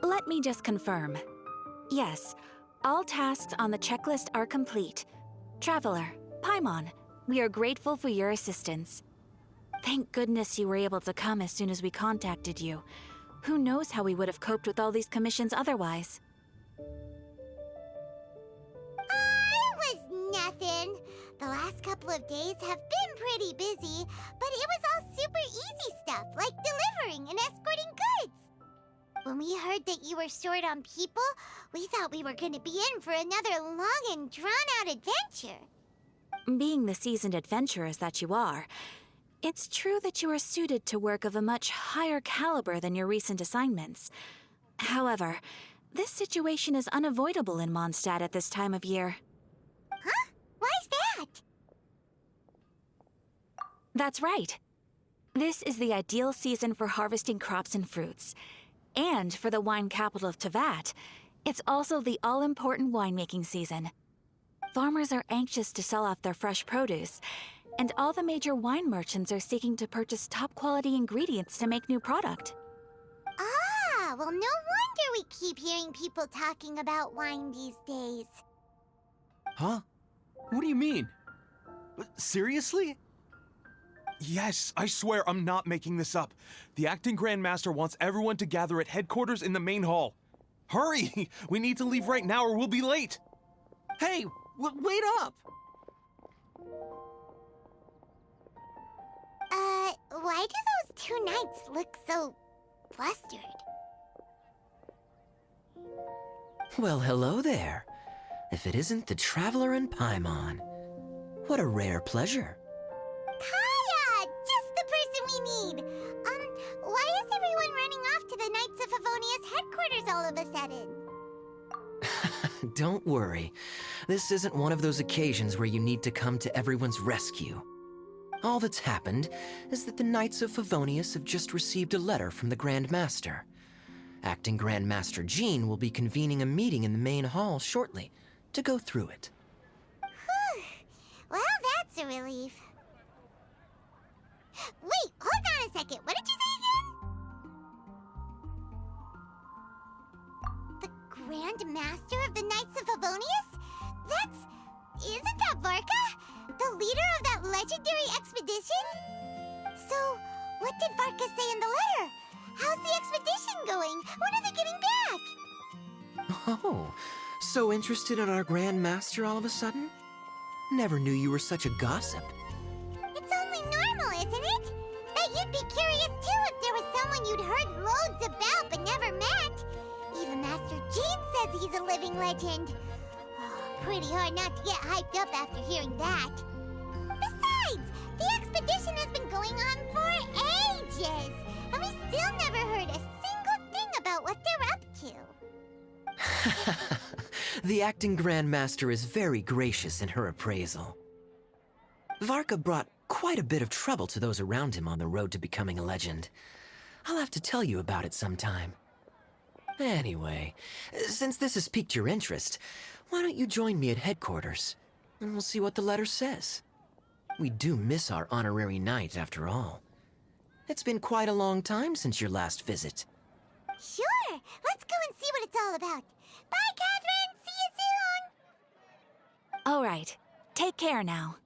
Let me just confirm. Yes, all tasks on the checklist are complete. Traveler, Paimon, we are grateful for your assistance. Thank goodness you were able to come as soon as we contacted you. Who knows how we would have coped with all these commissions otherwise? It was nothing. The last couple of days have been pretty busy, but it was all super easy stuff, like delivering and escorting goods. When we heard that you were short on people, we thought we were going to be in for another long and drawn-out adventure. Being the seasoned adventurers that you are, it's true that you are suited to work of a much higher caliber than your recent assignments. However, this situation is unavoidable in Mondstadt at this time of year. Huh? Why's that? That's right. This is the ideal season for harvesting crops and fruits. And for the wine capital of Teyvat, it's also the all-important winemaking season. Farmers are anxious to sell off their fresh produce, And all the major wine merchants are seeking to purchase top-quality ingredients to make new product. Ah, well, no wonder we keep hearing people talking about wine these days. Huh? What do you mean? Seriously? Yes, I swear I'm not making this up. The acting Grandmaster wants everyone to gather at headquarters in the main hall. Hurry! We need to leave right now or we'll be late! Hey, wait up! Why do those two knights look so flustered? Well, hello there. If it isn't the Traveler and Paimon. What a rare pleasure. Kaya! Just the person we need! Why is everyone running off to the Knights of Favonia's headquarters all of a sudden? Don't worry. This isn't one of those occasions where you need to come to everyone's rescue. All that's happened is that the Knights of Favonius have just received a letter from the Grand Master. Acting Grand Master Jean will be convening a meeting in the main hall shortly to go through it. Whew. Well, that's a relief. Wait, hold on a second. What did you say again? The Grand Master of the Knights of Favonius? Isn't that Varka? The leader of that legendary expedition? So, what did Varka say in the letter? How's the expedition going? When are they getting back? Oh, so interested in our Grand Master all of a sudden? Never knew you were such a gossip. It's only normal, isn't it? That you'd be curious too if there was someone you'd heard loads about but never met. Even Master Jean says he's a living legend. Oh, pretty hard not to get hyped up after hearing that. Besides, the expedition has been going on for ages, and we still never heard a single thing about what they're up to. The acting Grand Master is very gracious in her appraisal. Varka brought quite a bit of trouble to those around him on the road to becoming a legend. I'll have to tell you about it sometime. Anyway, since this has piqued your interest, why don't you join me at headquarters, and we'll see what the letter says. We do miss our honorary knight, after all. It's been quite a long time since your last visit. Sure, let's go and see what it's all about. Bye, Catherine! See you soon! All right, take care now.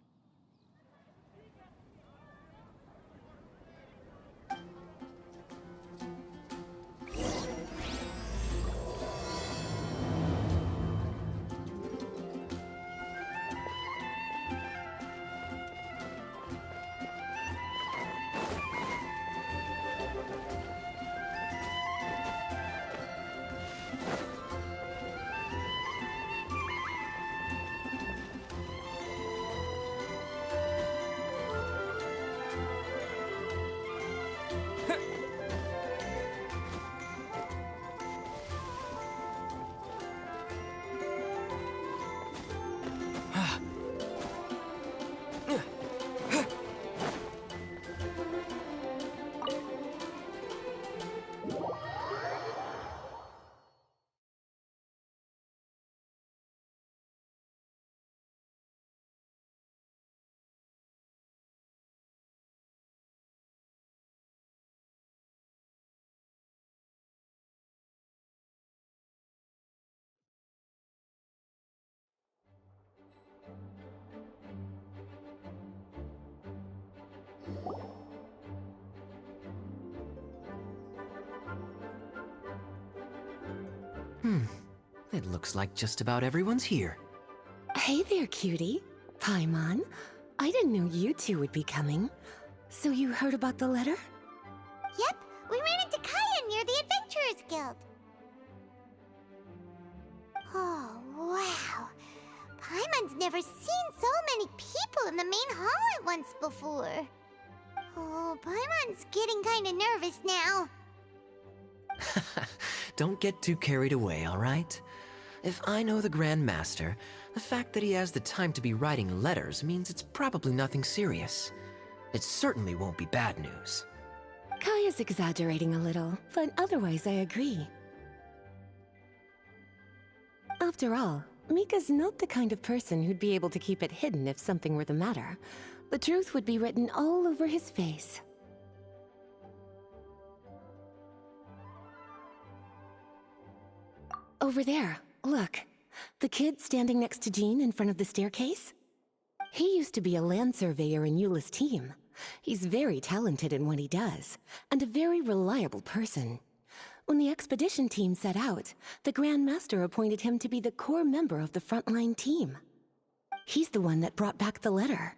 It looks like just about everyone's here. Hey there, cutie. Paimon. I didn't know you two would be coming. So you heard about the letter? Yep, we ran into Kaya near the Adventurers Guild. Oh, wow. Paimon's never seen so many people in the main hall at once before. Oh, Paimon's getting kinda nervous now. Don't get too carried away, all right? If I know the Grand Master, the fact that he has the time to be writing letters means it's probably nothing serious. It certainly won't be bad news. Kaya's exaggerating a little, but otherwise I agree. After all, Mika's not the kind of person who'd be able to keep it hidden if something were the matter. The truth would be written all over his face. Over there, look. The kid standing next to Jean in front of the staircase? He used to be a land surveyor in Eula's team. He's very talented in what he does, and a very reliable person. When the expedition team set out, the Grand Master appointed him to be the core member of the frontline team. He's the one that brought back the letter.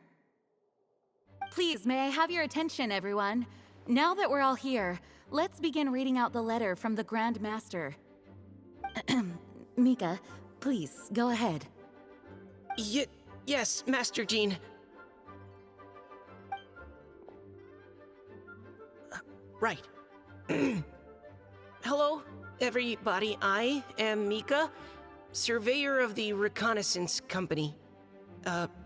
Please, may I have your attention, everyone? Now that we're all here, let's begin reading out the letter from the Grand Master. Mika, please, go ahead. Yes, Master Jean. Right. Hello, everybody. I am Mika, surveyor of the Reconnaissance Company.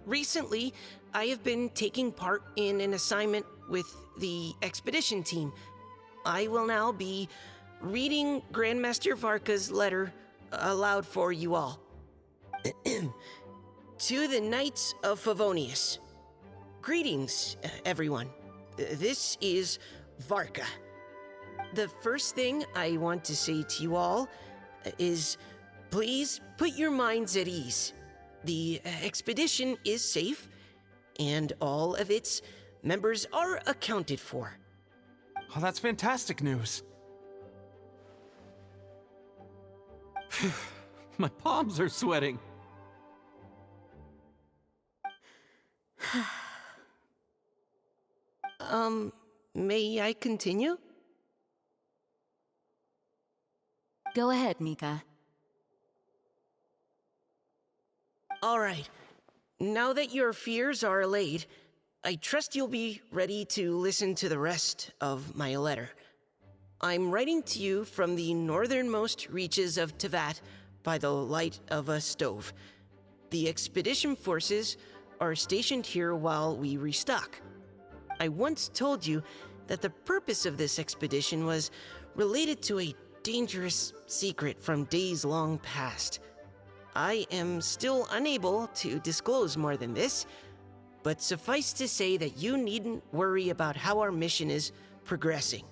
Recently, I have been taking part in an assignment with the expedition team. I will now be reading Grandmaster Varka's letter aloud for you all. To the Knights of Favonius. Greetings, everyone. This is Varka. The first thing I want to say to you all is please put your minds at ease. The expedition is safe, and all of its members are accounted for. Oh, that's fantastic news. My palms are sweating. May I continue? Go ahead, Mika. All right. Now that your fears are allayed, I trust you'll be ready to listen to the rest of my letter. I'm writing to you from the northernmost reaches of Tevat by the light of a stove. The expedition forces are stationed here while we restock. I once told you that the purpose of this expedition was related to a dangerous secret from days long past. I am still unable to disclose more than this, but suffice to say that you needn't worry about how our mission is progressing.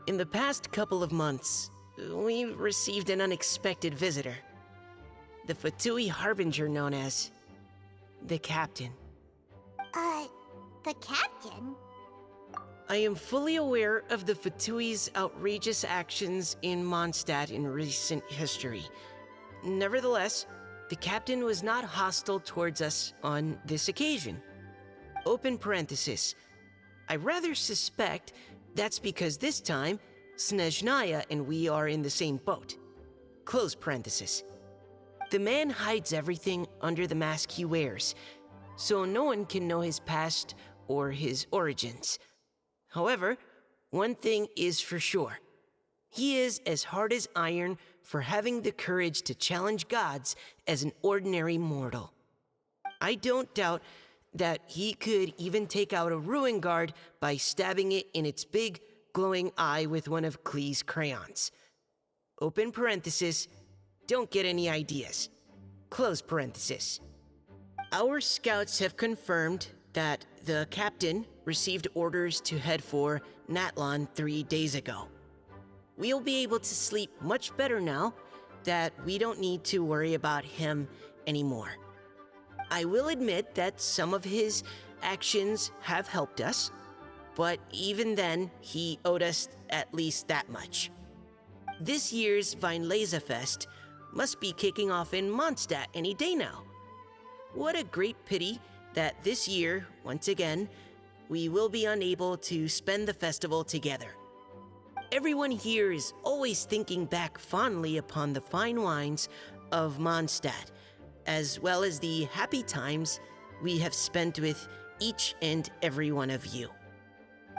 In the past couple of months, we received an unexpected visitor. The Fatui Harbinger known as the Captain. The captain? I am fully aware of the Fatui's outrageous actions in Mondstadt in recent history. Nevertheless, the Captain was not hostile towards us on this occasion. Open parenthesis. I rather suspect that's because this time, Snezhnaya and we are in the same boat. Close parenthesis. The man hides everything under the mask he wears, so no one can know his past or his origins. However, one thing is for sure. He is as hard as iron for having the courage to challenge gods as an ordinary mortal. I don't doubt that he could even take out a ruin guard by stabbing it in its big, glowing eye with one of Klee's crayons. Open parenthesis, don't get any ideas. Close parenthesis. Our scouts have confirmed that the captain received orders to head for Natlon 3 days ago. We'll be able to sleep much better now that we don't need to worry about him anymore. I will admit that some of his actions have helped us, but even then, he owed us at least that much. This year's Weinlesefest must be kicking off in Mondstadt any day now. What a great pity that this year, once again, we will be unable to spend the festival together. Everyone here is always thinking back fondly upon the fine wines of Mondstadt, as well as the happy times we have spent with each and every one of you.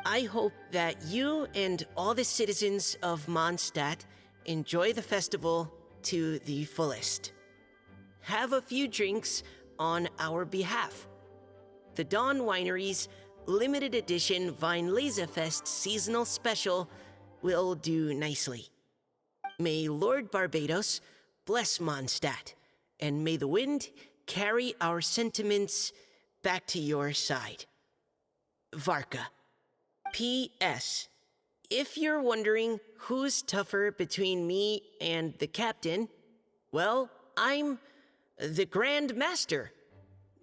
I hope that you and all the citizens of Mondstadt enjoy the festival to the fullest. Have a few drinks on our behalf. The Dawn Winery's limited edition Weinlesefest seasonal special will do nicely. May Lord Barbados bless Mondstadt, and may the wind carry our sentiments back to your side. Varka. P.S. If you're wondering who's tougher between me and the captain, well, I'm the Grand Master.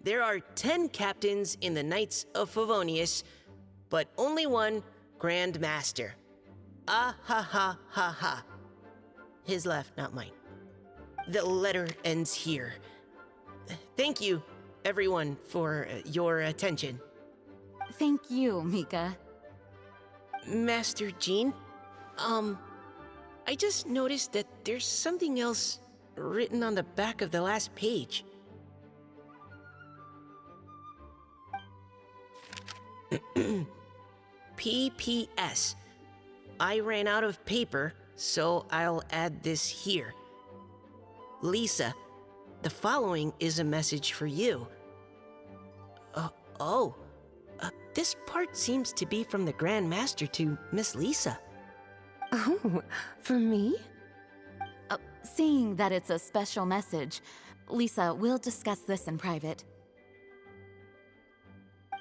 There are 10 captains in the Knights of Favonius, but only one Grand Master. Ah ha ha ha ha. His laugh, not mine. The letter ends here. Thank you, everyone, for your attention. Thank you, Mika. Master Jean, I just noticed that there's something else written on the back of the last page. PPS. I ran out of paper, so I'll add this here. Lisa, the following is a message for you. This part seems to be from the Grand Master to Miss Lisa. Oh, for me? Seeing that it's a special message, Lisa, we'll discuss this in private.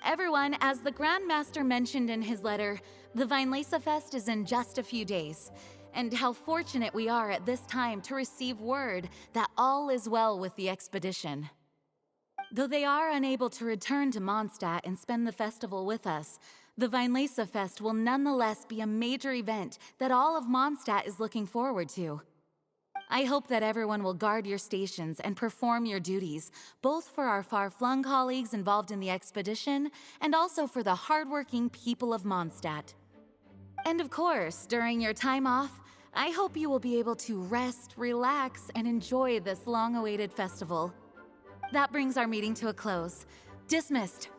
Everyone, as the Grand Master mentioned in his letter, the Vinelesa Fest is in just a few days. And how fortunate we are at this time to receive word that all is well with the expedition. Though they are unable to return to Mondstadt and spend the festival with us, the Vinelesa Fest will nonetheless be a major event that all of Mondstadt is looking forward to. I hope that everyone will guard your stations and perform your duties, both for our far-flung colleagues involved in the expedition and also for the hardworking people of Mondstadt. And of course, during your time off, I hope you will be able to rest, relax, and enjoy this long-awaited festival. That brings our meeting to a close. Dismissed.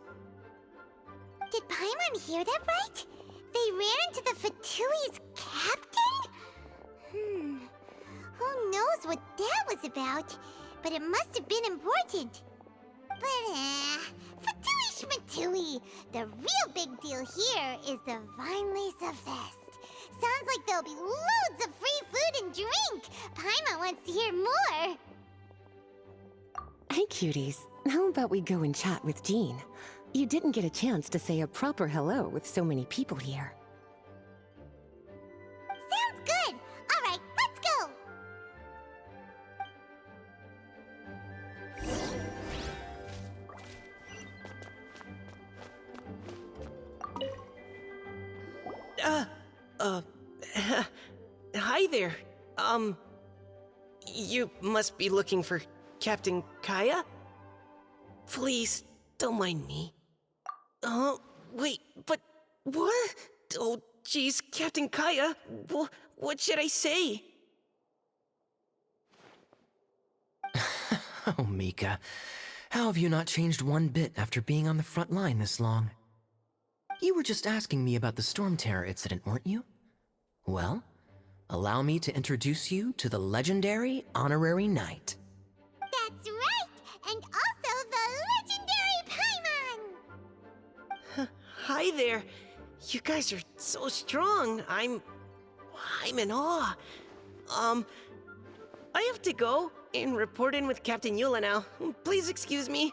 Did Paimon hear that right? They ran into the Fatui's captain? Who knows what that was about? But it must have been important. But, Fatui Schmatui! The real big deal here is the Vinelesa Fest. Sounds like there'll be loads of free food and drink! Paimon wants to hear more! Hey, cuties. How about we go and chat with Jean? You didn't get a chance to say a proper hello with so many people here. Sounds good! Alright, let's go! Hi there. You must be looking for Captain Kaya? Please, don't mind me. Wait, but what? Oh, jeez, Captain Kaya, what should I say? Oh, Mika. How have you not changed one bit after being on the front line this long? You were just asking me about the Storm Terror incident, weren't you? Well, allow me to introduce you to the legendary Honorary Knight. That's right! And also the legendary Paimon! Hi there. You guys are so strong. I'm in awe. I have to go and report in with Captain Eula now. Please excuse me.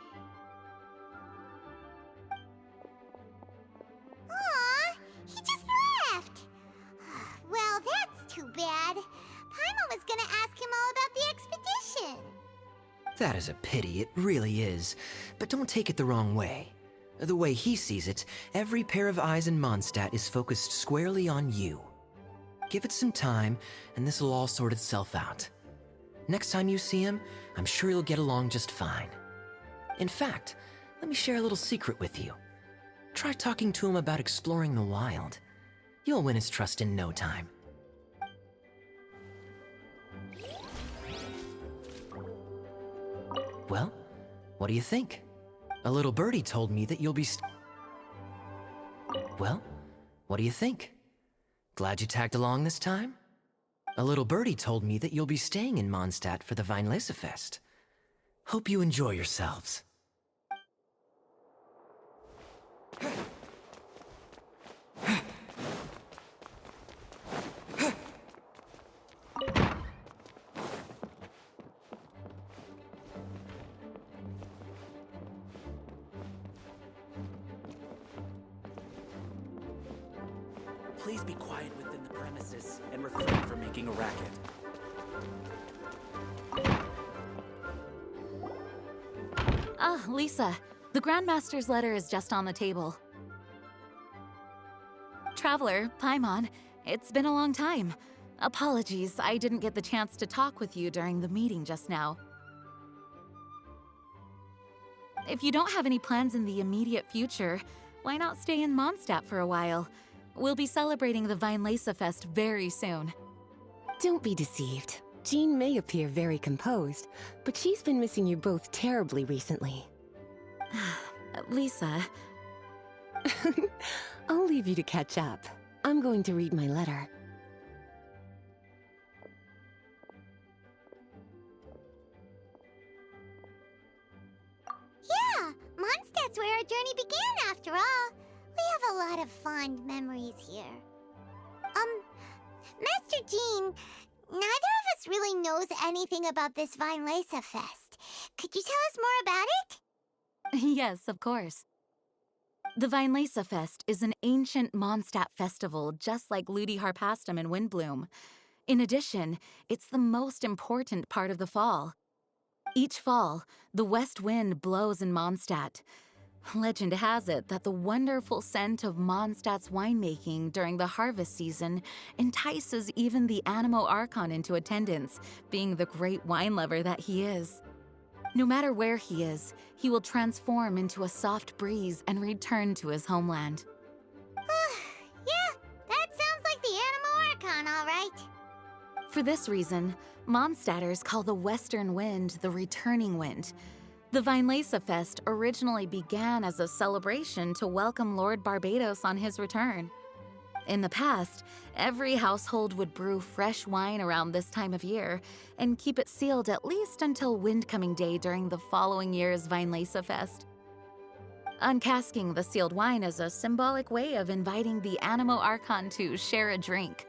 Aw, he just left! Well, that's too bad. Paimon was gonna ask him all about the expedition. That is a pity, it really is. But don't take it the wrong way. The way he sees it, every pair of eyes in Mondstadt is focused squarely on you. Give it some time, and this will all sort itself out. Next time you see him, I'm sure you'll get along just fine. In fact, let me share a little secret with you. Try talking to him about exploring the wild. You'll win his trust in no time. Well, what do you think? A little birdie told me that you'll be Well, what do you think? Glad you tagged along this time? A little birdie told me that you'll be staying in Mondstadt for the Vinelesa Fest. Hope you enjoy yourselves. please be quiet within the premises and refrain from making a racket? Ah, Lisa, the Grandmaster's letter is just on the table. Traveler, Paimon, it's been a long time. Apologies, I didn't get the chance to talk with you during the meeting just now. If you don't have any plans in the immediate future, why not stay in Mondstadt for a while? We'll be celebrating the Weinlese Fest very soon. Don't be deceived. Jean may appear very composed, but she's been missing you both terribly recently. Lisa, I'll leave you to catch up. I'm going to read my letter. Yeah, Mondstadt's where our journey began after all. We have a lot of fond memories here. Master Jean, neither of us really knows anything about this Weinlese Fest. Could you tell us more about it? yes, of course. The Weinlese Fest is an ancient Mondstadt festival just like Ludi Harpastum and Windbloom. In addition, it's the most important part of the fall. Each fall, the west wind blows in Mondstadt. Legend has it that the wonderful scent of Mondstadt's winemaking during the harvest season entices even the Animo Archon into attendance, being the great wine lover that he is. No matter where he is, he will transform into a soft breeze and return to his homeland. Yeah, that sounds like the Animo Archon, all right. For this reason, Mondstadters call the western wind the returning wind. The Weinlese Fest originally began as a celebration to welcome Lord Barbados on his return. In the past, every household would brew fresh wine around this time of year and keep it sealed at least until Windcoming Day during the following year's Weinlese Fest. Uncasking the sealed wine is a symbolic way of inviting the Animo Archon to share a drink.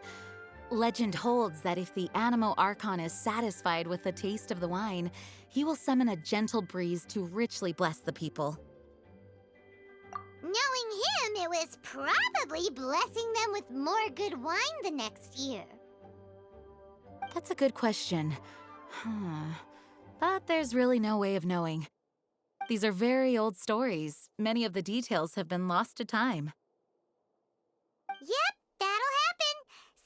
Legend holds that if the Animo Archon is satisfied with the taste of the wine, he will summon a gentle breeze to richly bless the people. Knowing him, it was probably blessing them with more good wine the next year. That's a good question. But there's really no way of knowing. These are very old stories. Many of the details have been lost to time. Yep, that'll happen.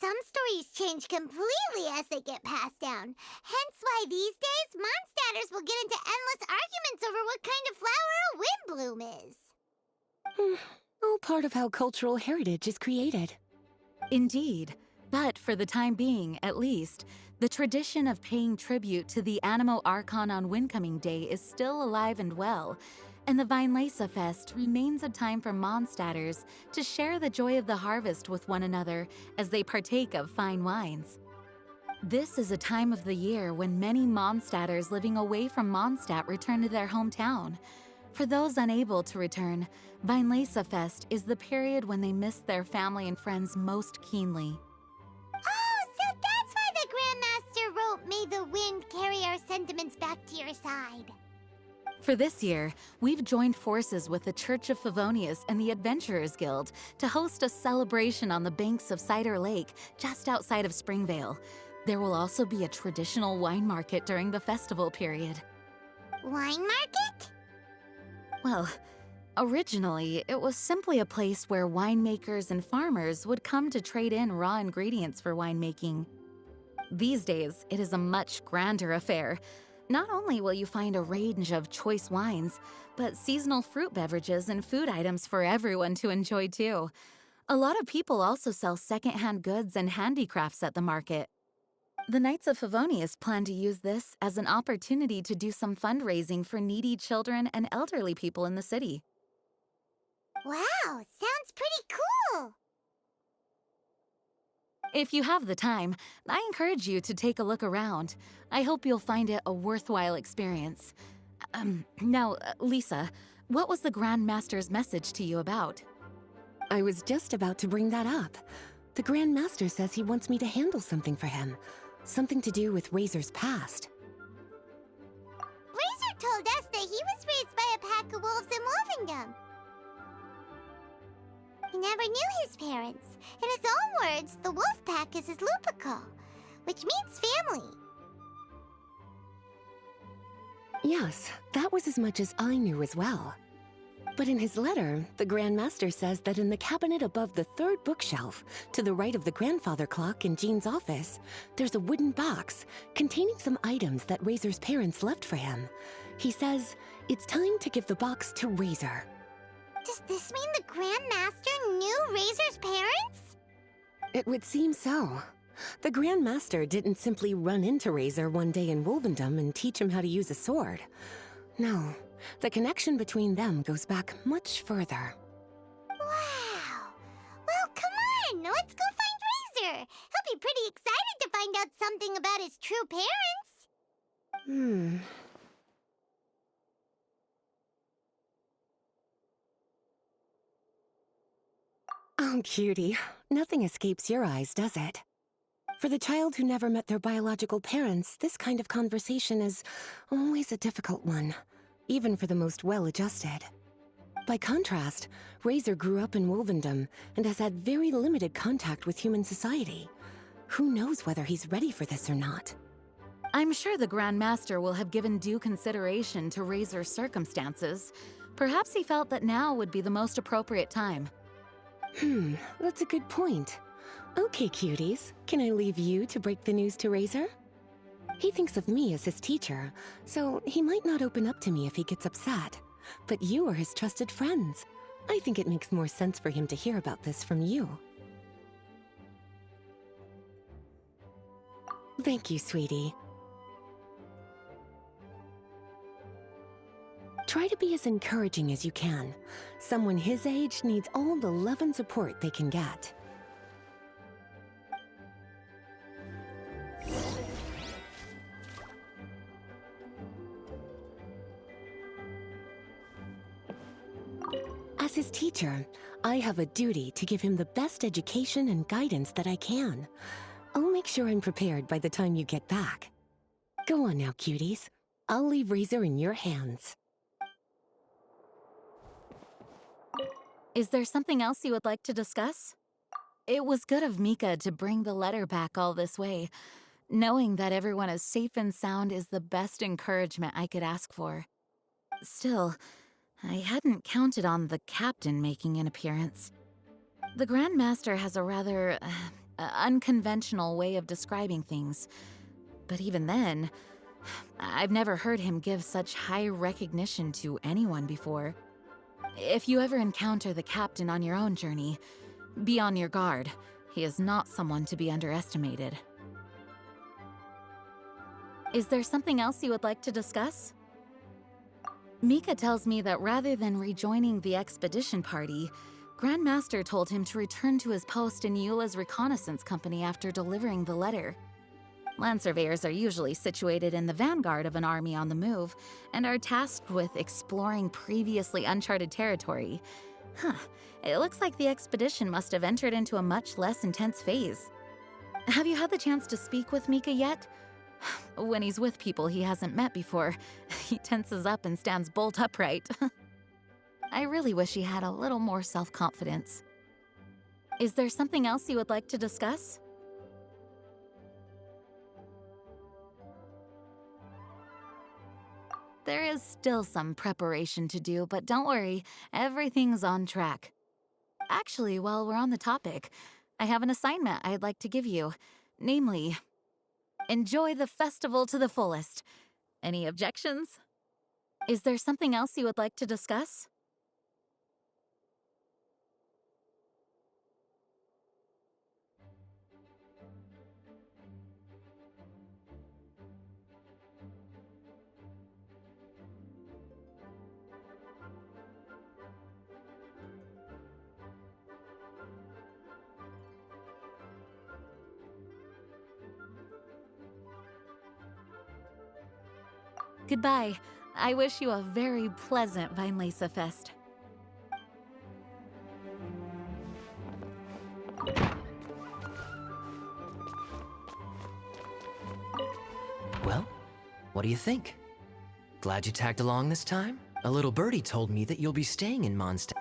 Some stories change completely as they get passed down. Hence why these days, Mondstadters will get into endless arguments over what kind of flower a windbloom is. All part of how cultural heritage is created. Indeed. But for the time being, at least, the tradition of paying tribute to the Animo Archon on Windcoming Day is still alive and well, and the Weinlese Fest remains a time for Mondstadters to share the joy of the harvest with one another as they partake of fine wines. This is a time of the year when many Mondstadters living away from Mondstadt return to their hometown. For those unable to return, Weinlese Fest is the period when they miss their family and friends most keenly. Oh, so that's why the Grandmaster wrote, "May the wind carry our sentiments back to your side." For this year, we've joined forces with the Church of Favonius and the Adventurers Guild to host a celebration on the banks of Cider Lake, just outside of Springvale. There will also be a traditional wine market during the festival period. Wine market? Well, originally, it was simply a place where winemakers and farmers would come to trade in raw ingredients for winemaking. These days, it is a much grander affair. Not only will you find a range of choice wines, but seasonal fruit beverages and food items for everyone to enjoy too. A lot of people also sell secondhand goods and handicrafts at the market. The Knights of Favonius plan to use this as an opportunity to do some fundraising for needy children and elderly people in the city. Wow, sounds pretty cool. If you have the time, I encourage you to take a look around. I hope you'll find it a worthwhile experience. Now, Lisa, what was the Grand Master's message to you about? I was just about to bring that up. The Grand Master says he wants me to handle something for him. Something to do with Razor's past. Razor told us that he was raised by a pack of wolves in Wolvendom. He never knew his parents. In his own words, the wolf pack is his lupico, which means family. Yes, that was as much as I knew as well. But in his letter, the Grand Master says that in the cabinet above the third bookshelf, to the right of the grandfather clock in Jean's office, there's a wooden box containing some items that Razor's parents left for him. He says it's time to give the box to Razor. Does this mean the Grand Master knew Razor's parents? It would seem so. The Grand Master didn't simply run into Razor one day in Wolvendom and teach him how to use a sword. No, the connection between them goes back much further. Wow! Well, come on! Let's go find Razor! He'll be pretty excited to find out something about his true parents! Oh, cutie. Nothing escapes your eyes, does it? For the child who never met their biological parents, this kind of conversation is always a difficult one, even for the most well-adjusted. By contrast, Razor grew up in Wolvendom and has had very limited contact with human society. Who knows whether he's ready for this or not? I'm sure the Grand Master will have given due consideration to Razor's circumstances. Perhaps he felt that now would be the most appropriate time. That's a good point. Okay, cuties, can I leave you to break the news to Razor? He thinks of me as his teacher, so he might not open up to me if he gets upset. But you are his trusted friends. I think it makes more sense for him to hear about this from you. Thank you, sweetie. Try to be as encouraging as you can. Someone his age needs all the love and support they can get. As his teacher, I have a duty to give him the best education and guidance that I can. I'll make sure I'm prepared by the time you get back. Go on now, cuties. I'll leave Razor in your hands. Is there something else you would like to discuss? It was good of Mika to bring the letter back all this way. Knowing that everyone is safe and sound is the best encouragement I could ask for. Still, I hadn't counted on the captain making an appearance. The Grand Master has a rather unconventional way of describing things. But even then, I've never heard him give such high recognition to anyone before. If you ever encounter the captain on your own journey, be on your guard. He is not someone to be underestimated. Is there something else you would like to discuss? Mika tells me that rather than rejoining the expedition party, Grandmaster told him to return to his post in Eula's reconnaissance company after delivering the letter. Land surveyors are usually situated in the vanguard of an army on the move and are tasked with exploring previously uncharted territory. It looks like the expedition must have entered into a much less intense phase. Have you had the chance to speak with Mika yet? When he's with people he hasn't met before, he tenses up and stands bolt upright. I really wish he had a little more self-confidence. Is there something else you would like to discuss? There is still some preparation to do, but don't worry, everything's on track. Actually, while we're on the topic, I have an assignment I'd like to give you. Namely, enjoy the festival to the fullest. Any objections? Is there something else you would like to discuss? Goodbye. I wish you a very pleasant Vinelasa Fest. Well, what do you think? Glad you tagged along this time? A little birdie told me that you'll be staying in Mondstadt.